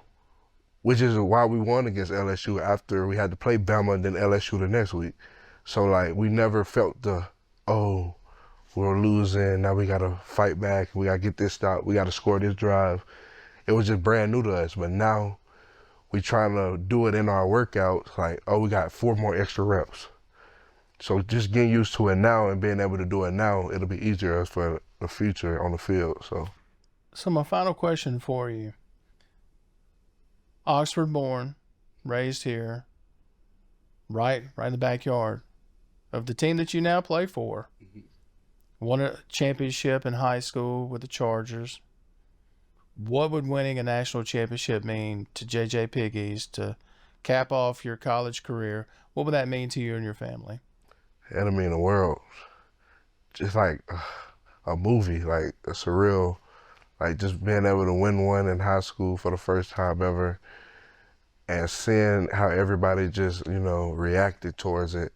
[SPEAKER 3] which is why we won against LSU after we had to play Bama and then LSU the next week. So we never felt we're losing, now we gotta fight back, we gotta get this stop, we gotta score this drive. It was just brand new to us, but now we trying to do it in our workouts, we got 4 more extra reps. So just getting used to it now and being able to do it now, it'll be easier for the future on the field.
[SPEAKER 2] So my final question for you. Oxford born, raised here, right in the backyard of the team that you now play for. Won a championship in high school with the Chargers. What would winning a national championship mean to JJ Pegues to cap off your college career? What would that mean to you and your family?
[SPEAKER 3] That'll mean the world. just like a movie, like a surreal, like just being able to win one in high school for the first time ever, and seeing how everybody just, you know, reacted towards it,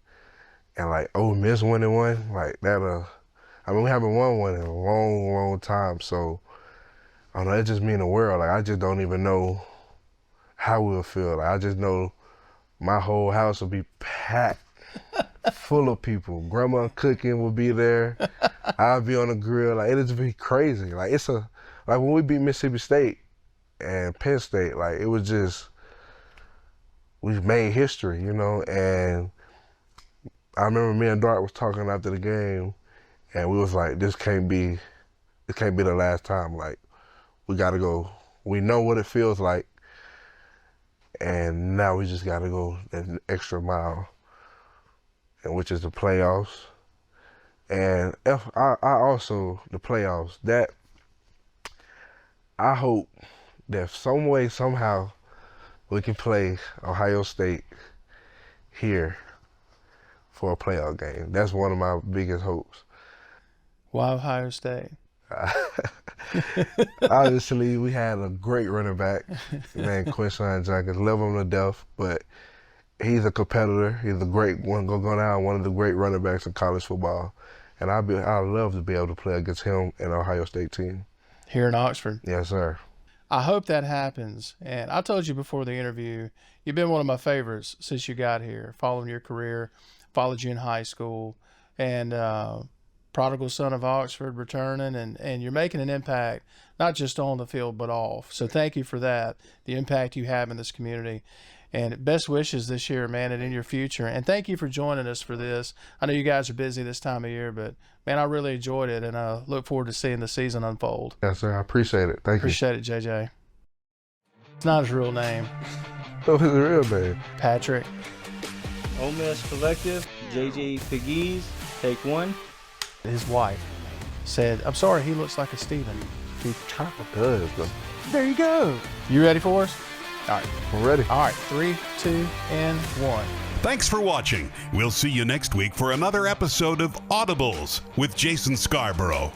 [SPEAKER 3] and like Ole Miss winning one, like that. I mean, we haven't won one in a long, long time, so I don't know. It just mean the world. Like I just don't even know how we'll feel. Like I just know my whole house will be packed, full of people. Grandma cooking will be there. I'll be on the grill. Like it'll just be crazy. Like like when we beat Mississippi State and Penn State, like it was just, we made history, you know. And I remember me and Dart was talking after the game, and we was like, this can't be the last time. Like we gotta go. We know what it feels like, and now we just gotta go an extra mile, and which is the playoffs. And I also, the playoffs, that I hope that some way, somehow, we can play Ohio State here for a playoff game. That's one of my biggest hopes.
[SPEAKER 2] Why Ohio State?
[SPEAKER 3] Obviously, we had a great running back named Quinshawn Jenkins. Love him to death, but he's a competitor. He's a great one. Go down one of the great running backs in college football, and I'd love to be able to play against him and Ohio State team
[SPEAKER 2] here in Oxford.
[SPEAKER 3] Yes, sir.
[SPEAKER 2] I hope that happens. And I told you before the interview, you've been one of my favorites since you got here, following your career, followed you in high school, and prodigal son of Oxford returning, and you're making an impact, not just on the field, but off. So thank you for that, the impact you have in this community. And best wishes this year, man, and in your future. And thank you for joining us for this. I know you guys are busy this time of year, but, man, I really enjoyed it, and I look forward to seeing the season unfold.
[SPEAKER 3] Yes, sir. I appreciate it. Thank you.
[SPEAKER 2] Appreciate it, JJ. It's not his real name.
[SPEAKER 3] What is his real name?
[SPEAKER 2] Patrick.
[SPEAKER 15] Ole Miss Collective, JJ Pegues, take one.
[SPEAKER 2] His wife said, I'm sorry, he looks like a Steven.
[SPEAKER 3] He kind of does, though.
[SPEAKER 2] There you go. You ready for us? All right.
[SPEAKER 3] I'm ready.
[SPEAKER 2] All right. 3, 2, and 1.
[SPEAKER 1] Thanks for watching. We'll see you next week for another episode of Audibles with Jason Scarborough.